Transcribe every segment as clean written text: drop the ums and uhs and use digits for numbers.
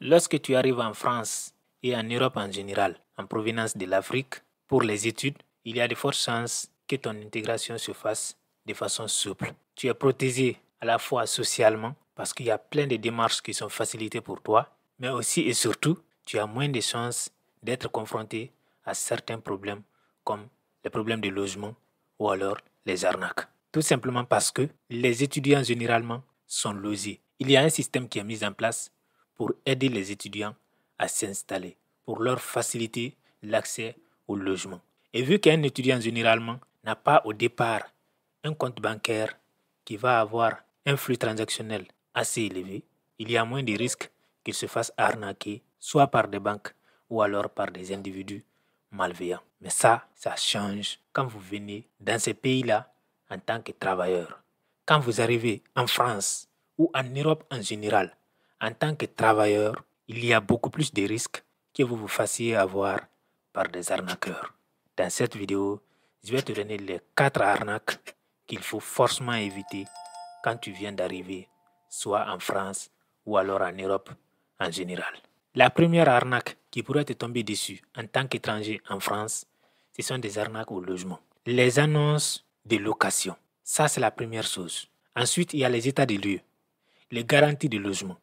Lorsque tu arrives en France et en Europe en général, en provenance de l'Afrique, pour les études, il y a de fortes chances que ton intégration se fasse de façon souple. Tu es protégé à la fois socialement parce qu'il y a plein de démarches qui sont facilitées pour toi, mais aussi et surtout, tu as moins de chances d'être confronté à certains problèmes comme les problèmes de logement ou alors les arnaques. Tout simplement parce que les étudiants généralement sont logés. Il y a un système qui est mis en place pour aider les étudiants à s'installer, pour leur faciliter l'accès au logement. Et vu qu'un étudiant généralement n'a pas au départ un compte bancaire qui va avoir un flux transactionnel assez élevé, il y a moins de risques qu'il se fasse arnaquer, soit par des banques ou alors par des individus malveillants. Mais ça change quand vous venez dans ces pays-là en tant que travailleur. Quand vous arrivez en France ou en Europe en général, en tant que travailleur, il y a beaucoup plus de risques que vous vous fassiez avoir par des arnaqueurs. Dans cette vidéo, je vais te donner les 4 arnaques qu'il faut forcément éviter quand tu viens d'arriver, soit en France ou alors en Europe en général. La première arnaque qui pourrait te tomber dessus en tant qu'étranger en France, ce sont des arnaques au logement. Les annonces de location, ça c'est la première chose. Ensuite, il y a les états des lieux, les garanties de logement.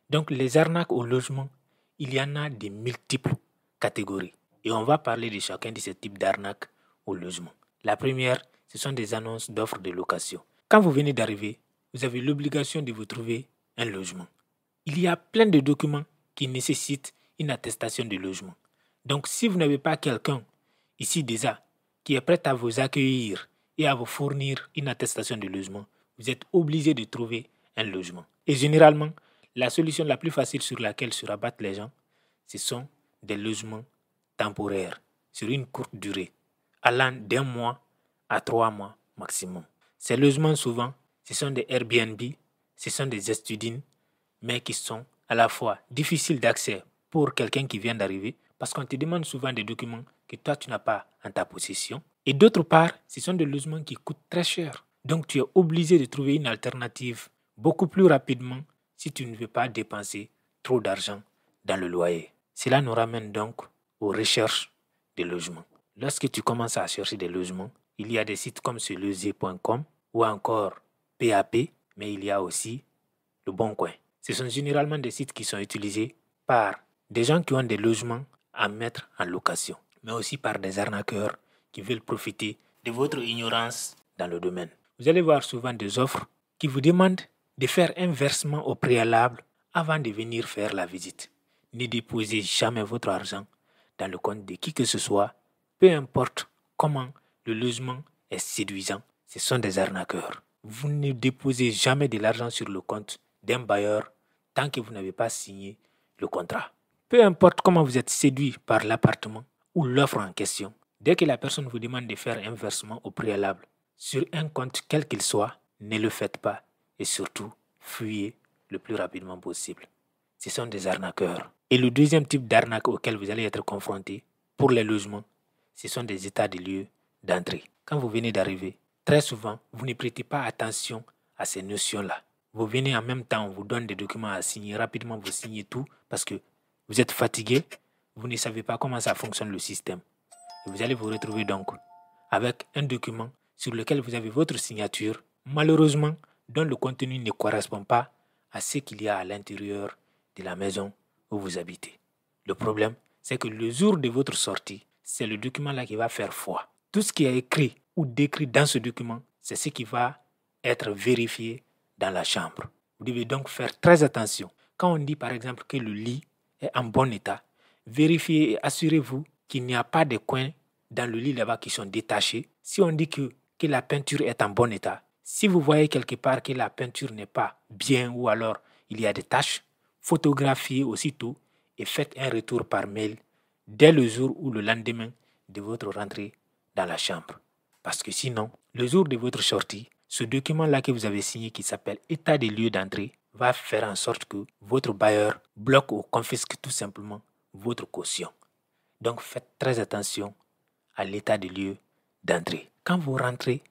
Donc les arnaques au logement, il y en a de multiples catégories. Et on va parler de chacun de ces types d'arnaques au logement. La première, ce sont des annonces d'offres de location. Quand vous venez d'arriver, vous avez l'obligation de vous trouver un logement. Il y a plein de documents qui nécessitent une attestation de logement. Donc si vous n'avez pas quelqu'un ici déjà qui est prêt à vous accueillir et à vous fournir une attestation de logement, vous êtes obligé de trouver un logement. Et généralement, la solution la plus facile sur laquelle se rabattent les gens, ce sont des logements temporaires sur une courte durée, allant d'1 mois à 3 mois maximum. Ces logements, souvent, ce sont des Airbnb, ce sont des Estudines, mais qui sont à la fois difficiles d'accès pour quelqu'un qui vient d'arriver, parce qu'on te demande souvent des documents que toi, tu n'as pas en ta possession. Et d'autre part, ce sont des logements qui coûtent très cher. Donc, tu es obligé de trouver une alternative beaucoup plus rapidement si tu ne veux pas dépenser trop d'argent dans le loyer. Cela nous ramène donc aux recherches de logements. Lorsque tu commences à chercher des logements, il y a des sites comme celosé.com ou encore PAP, mais il y a aussi le Bon Coin. Ce sont généralement des sites qui sont utilisés par des gens qui ont des logements à mettre en location, mais aussi par des arnaqueurs qui veulent profiter de votre ignorance dans le domaine. Vous allez voir souvent des offres qui vous demandent de faire un versement au préalable avant de venir faire la visite. Ne déposez jamais votre argent dans le compte de qui que ce soit, peu importe comment le logement est séduisant. Ce sont des arnaqueurs. Vous ne déposez jamais de l'argent sur le compte d'un bailleur tant que vous n'avez pas signé le contrat. Peu importe comment vous êtes séduit par l'appartement ou l'offre en question, dès que la personne vous demande de faire un versement au préalable sur un compte quel qu'il soit, ne le faites pas et surtout, fuyez le plus rapidement possible. Ce sont des arnaqueurs. Et le deuxième type d'arnaque auquel vous allez être confronté pour les logements, ce sont des états de lieux d'entrée. Quand vous venez d'arriver, très souvent, vous ne prêtez pas attention à ces notions-là. Vous venez en même temps, on vous donne des documents à signer. Rapidement, vous signez tout parce que vous êtes fatigué. Vous ne savez pas comment ça fonctionne le système. Et vous allez vous retrouver donc avec un document sur lequel vous avez votre signature, malheureusement, dont le contenu ne correspond pas à ce qu'il y a à l'intérieur de la maison où vous habitez. Le problème, c'est que le jour de votre sortie, c'est le document-là qui va faire foi. Tout ce qui est écrit ou décrit dans ce document, c'est ce qui va être vérifié dans la chambre. Vous devez donc faire très attention. Quand on dit par exemple que le lit est en bon état, vérifiez et assurez-vous qu'il n'y a pas de coins dans le lit là-bas qui sont détachés. Si on dit que la peinture est en bon état, si vous voyez quelque part que la peinture n'est pas bien ou alors il y a des taches, photographiez aussitôt et faites un retour par mail dès le jour ou le lendemain de votre rentrée dans la chambre. Parce que sinon, le jour de votre sortie, ce document-là que vous avez signé qui s'appelle État des lieux d'entrée va faire en sorte que votre bailleur bloque ou confisque tout simplement votre caution. Donc faites très attention à l'état des lieux d'entrée. Quand vous rentrez,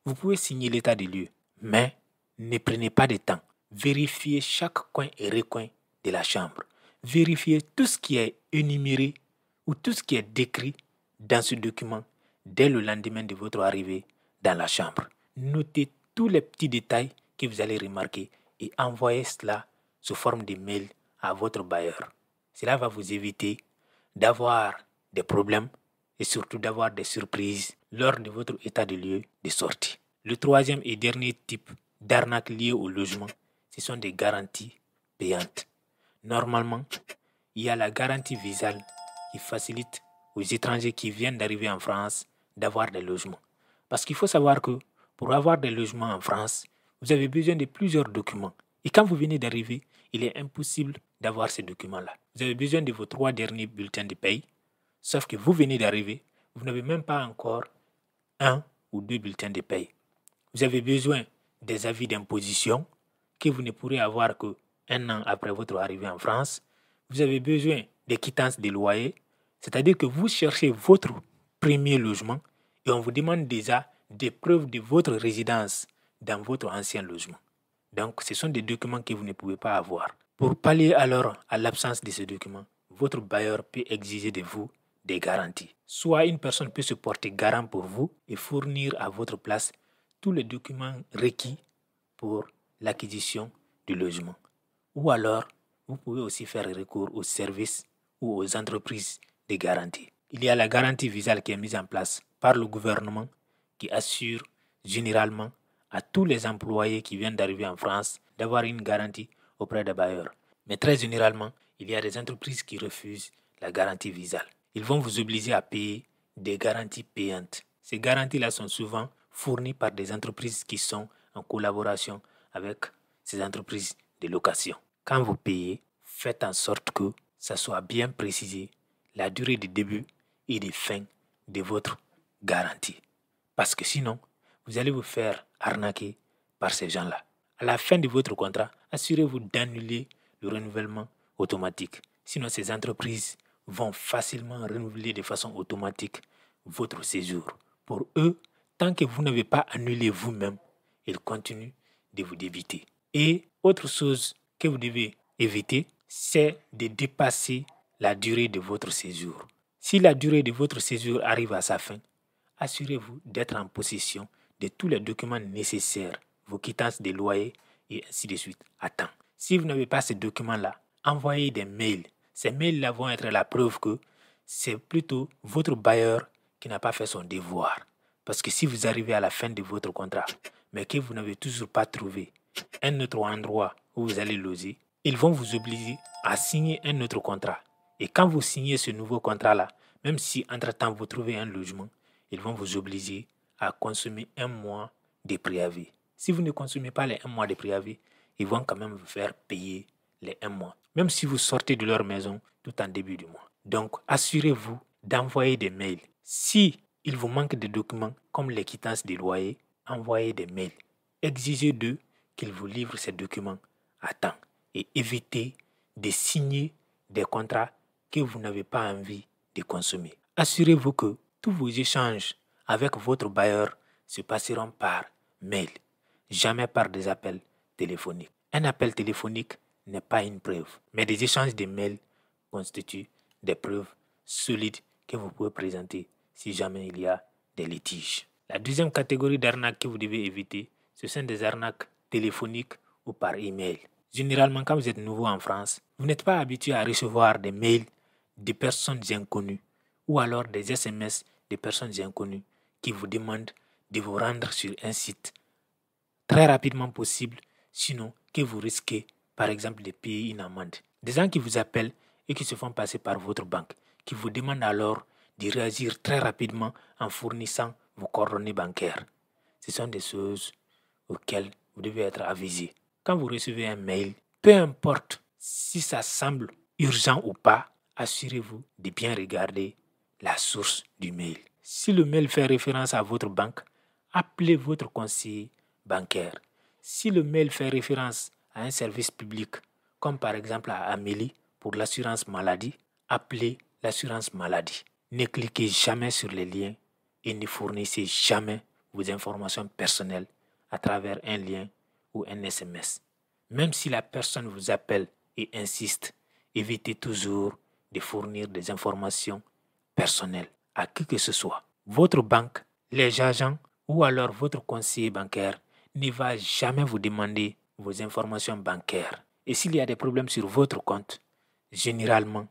vous pouvez signer l'état des lieux, mais ne prenez pas de temps. Vérifiez chaque coin et recoin de la chambre. vérifiez tout ce qui est énuméré ou tout ce qui est décrit dans ce document dès le lendemain de votre arrivée dans la chambre. Notez tous les petits détails que vous allez remarquer et envoyez cela sous forme de mail à votre bailleur. Cela va vous éviter d'avoir des problèmes et surtout d'avoir des surprises lors de votre état de lieu de sortie. Le troisième et dernier type d'arnaque liée au logement, ce sont des garanties payantes. Normalement, il y a la garantie visale qui facilite aux étrangers qui viennent d'arriver en France d'avoir des logements. Parce qu'il faut savoir que pour avoir des logements en France, vous avez besoin de plusieurs documents. Et quand vous venez d'arriver, il est impossible d'avoir ces documents-là. Vous avez besoin de vos 3 derniers bulletins de paye, sauf que vous venez d'arriver, vous n'avez même pas encore 1 ou 2 bulletins de paye. Vous avez besoin des avis d'imposition que vous ne pourrez avoir que 1 an après votre arrivée en France. Vous avez besoin des quittances de loyer, c'est-à-dire que vous cherchez votre premier logement et on vous demande déjà des preuves de votre résidence dans votre ancien logement. Donc, ce sont des documents que vous ne pouvez pas avoir. Pour pallier alors à l'absence de ces documents, votre bailleur peut exiger de vous des garanties. Soit une personne peut se porter garant pour vous et fournir à votre place tous les documents requis pour l'acquisition du logement. Ou alors, vous pouvez aussi faire recours aux services ou aux entreprises de garantie. Il y a la garantie visale qui est mise en place par le gouvernement qui assure généralement à tous les employés qui viennent d'arriver en France d'avoir une garantie auprès des bailleurs. Mais très généralement, il y a des entreprises qui refusent la garantie visale. Ils vont vous obliger à payer des garanties payantes. Ces garanties-là sont souvent fournies par des entreprises qui sont en collaboration avec ces entreprises de location. Quand vous payez, faites en sorte que ça soit bien précisé la durée de début et de fin de votre garantie. Parce que sinon, vous allez vous faire arnaquer par ces gens-là. À la fin de votre contrat, assurez-vous d'annuler le renouvellement automatique. Sinon, ces entreprises vont facilement renouveler de façon automatique votre séjour. Pour eux, tant que vous n'avez pas annulé vous-même, ils continuent de vous débiter. Et autre chose que vous devez éviter, c'est de dépasser la durée de votre séjour. Si la durée de votre séjour arrive à sa fin, assurez-vous d'être en possession de tous les documents nécessaires, vos quittances de loyer et ainsi de suite à temps. Si vous n'avez pas ces documents-là, envoyez des mails. Ces mails-là vont être la preuve que c'est plutôt votre bailleur qui n'a pas fait son devoir. Parce que si vous arrivez à la fin de votre contrat, mais que vous n'avez toujours pas trouvé un autre endroit où vous allez loger, ils vont vous obliger à signer un autre contrat. Et quand vous signez ce nouveau contrat-là, même si entre-temps vous trouvez un logement, ils vont vous obliger à consommer 1 mois de préavis. Si vous ne consommez pas les 1 mois de préavis, ils vont quand même vous faire payer les 1 mois, même si vous sortez de leur maison tout en début du mois. Donc, assurez-vous d'envoyer des mails. Si il vous manque de documents comme les quittances des loyers, envoyez des mails. Exigez d'eux qu'ils vous livrent ces documents à temps et évitez de signer des contrats que vous n'avez pas envie de consommer. Assurez-vous que tous vos échanges avec votre bailleur se passeront par mail, jamais par des appels téléphoniques. Un appel téléphonique n'est pas une preuve, mais des échanges de mails constituent des preuves solides que vous pouvez présenter si jamais il y a des litiges. La deuxième catégorie d'arnaques que vous devez éviter, ce sont des arnaques téléphoniques ou par email. Généralement, quand vous êtes nouveau en France, vous n'êtes pas habitué à recevoir des mails de personnes inconnues ou alors des SMS de personnes inconnues qui vous demandent de vous rendre sur un site très rapidement possible, sinon que vous risquez par exemple de payer une amende. Des gens qui vous appellent et qui se font passer par votre banque, qui vous demandent alors de réagir très rapidement en fournissant vos coordonnées bancaires. Ce sont des choses auxquelles vous devez être avisé. Quand vous recevez un mail, peu importe si ça semble urgent ou pas, assurez-vous de bien regarder la source du mail. Si le mail fait référence à votre banque, appelez votre conseiller bancaire. Si le mail fait référence à un service public, comme par exemple à Amélie pour l'assurance maladie, appelez l'assurance maladie. Ne cliquez jamais sur les liens et ne fournissez jamais vos informations personnelles à travers un lien ou un SMS. Même si la personne vous appelle et insiste, évitez toujours de fournir des informations personnelles à qui que ce soit. Votre banque, les agents ou alors votre conseiller bancaire ne va jamais vous demander vos informations bancaires. Et s'il y a des problèmes sur votre compte, généralement,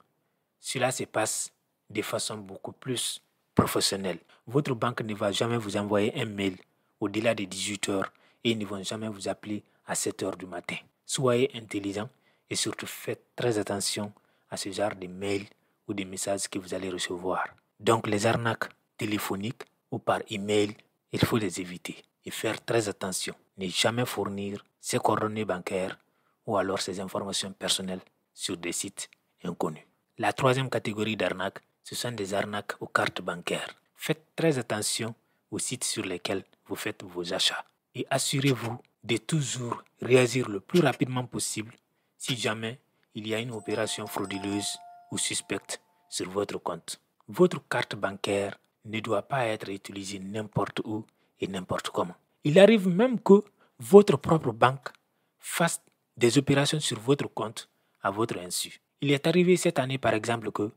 cela se passe de façon beaucoup plus professionnelle. Votre banque ne va jamais vous envoyer un mail au-delà de 18 heures et ils ne vont jamais vous appeler à 7 heures du matin. Soyez intelligent et surtout faites très attention à ce genre de mails ou de messages que vous allez recevoir. Donc les arnaques téléphoniques ou par email, il faut les éviter et faire très attention. Ne jamais fournir ses coordonnées bancaires ou alors ses informations personnelles sur des sites inconnus. La troisième catégorie d'arnaques, ce sont des arnaques aux cartes bancaires. Faites très attention aux sites sur lesquels vous faites vos achats et assurez-vous de toujours réagir le plus rapidement possible si jamais il y a une opération frauduleuse ou suspecte sur votre compte. Votre carte bancaire ne doit pas être utilisée n'importe où et n'importe comment. Il arrive même que votre propre banque fasse des opérations sur votre compte à votre insu. Il est arrivé cette année par exemple que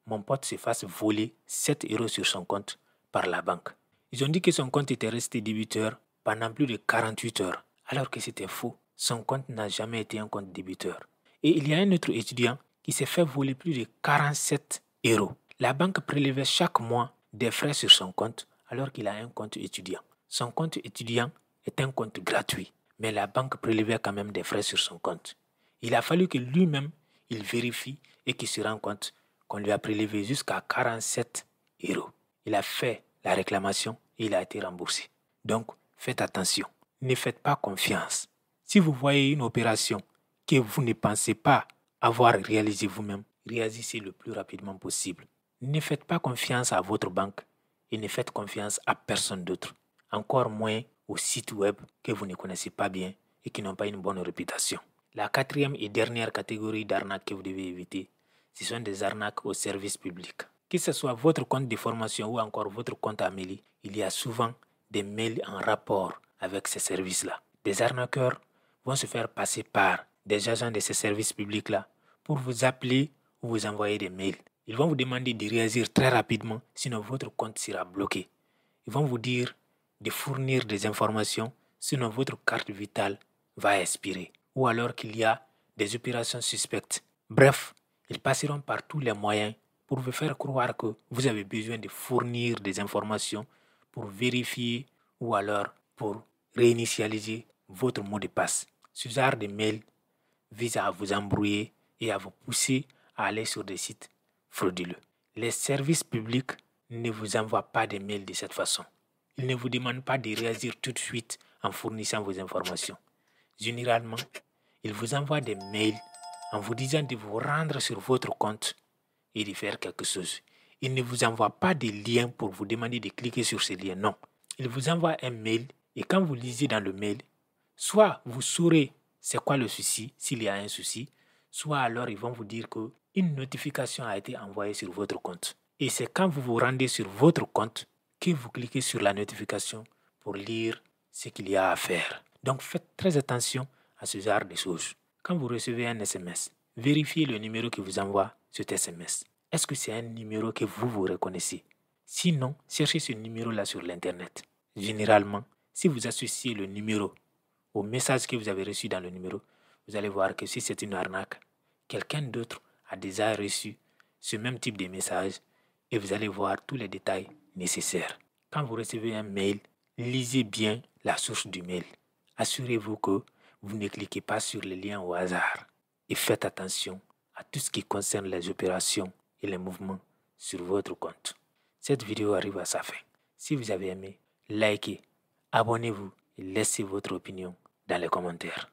mon pote se fasse voler 7 € sur son compte par la banque. Ils ont dit que son compte était resté débiteur pendant plus de 48 heures, alors que c'était faux. Son compte n'a jamais été un compte débiteur. Et il y a un autre étudiant qui s'est fait voler plus de 47 €. La banque prélevait chaque mois des frais sur son compte alors qu'il a un compte étudiant. Son compte étudiant est un compte gratuit, mais la banque prélevait quand même des frais sur son compte. Il a fallu que lui-même, il vérifie et qu'il se rende compte qu'on lui a prélevé jusqu'à 47 €. Il a fait la réclamation et il a été remboursé. Donc, faites attention. Ne faites pas confiance. Si vous voyez une opération que vous ne pensez pas avoir réalisée vous-même, réagissez le plus rapidement possible. Ne faites pas confiance à votre banque et ne faites confiance à personne d'autre. Encore moins aux sites web que vous ne connaissez pas bien et qui n'ont pas une bonne réputation. La quatrième et dernière catégorie d'arnaques que vous devez éviter, ce sont des arnaques au service public. Que ce soit votre compte de formation ou encore votre compte Amélie, il y a souvent des mails en rapport avec ces services-là. Des arnaqueurs vont se faire passer par des agents de ces services publics-là pour vous appeler ou vous envoyer des mails. Ils vont vous demander de réagir très rapidement, sinon votre compte sera bloqué. Ils vont vous dire de fournir des informations, sinon votre carte vitale va expirer. Ou alors qu'il y a des opérations suspectes. Bref, ils passeront par tous les moyens pour vous faire croire que vous avez besoin de fournir des informations pour vérifier ou alors pour réinitialiser votre mot de passe. Ce genre de mail vise à vous embrouiller et à vous pousser à aller sur des sites frauduleux. Les services publics ne vous envoient pas des mails de cette façon. Ils ne vous demandent pas de réagir tout de suite en fournissant vos informations. Généralement, ils vous envoient des mails en vous disant de vous rendre sur votre compte et de faire quelque chose. Ils ne vous envoient pas des liens pour vous demander de cliquer sur ces liens, non. Ils vous envoient un mail et quand vous lisez dans le mail, soit vous saurez c'est quoi le souci, s'il y a un souci, soit alors ils vont vous dire qu'une notification a été envoyée sur votre compte. Et c'est quand vous vous rendez sur votre compte que vous cliquez sur la notification pour lire ce qu'il y a à faire. Donc faites très attention à ce genre de choses. Quand vous recevez un SMS, vérifiez le numéro qui vous envoie cet SMS. Est-ce que c'est un numéro que vous reconnaissez? Sinon, cherchez ce numéro-là sur l'Internet. Généralement, si vous associez le numéro au message que vous avez reçu dans le numéro, vous allez voir que si c'est une arnaque, quelqu'un d'autre a déjà reçu ce même type de message et vous allez voir tous les détails nécessaires. Quand vous recevez un mail, lisez bien la source du mail. Assurez-vous que vous ne cliquez pas sur les liens au hasard et faites attention à tout ce qui concerne les opérations et les mouvements sur votre compte. Cette vidéo arrive à sa fin. Si vous avez aimé, likez, abonnez-vous et laissez votre opinion dans les commentaires.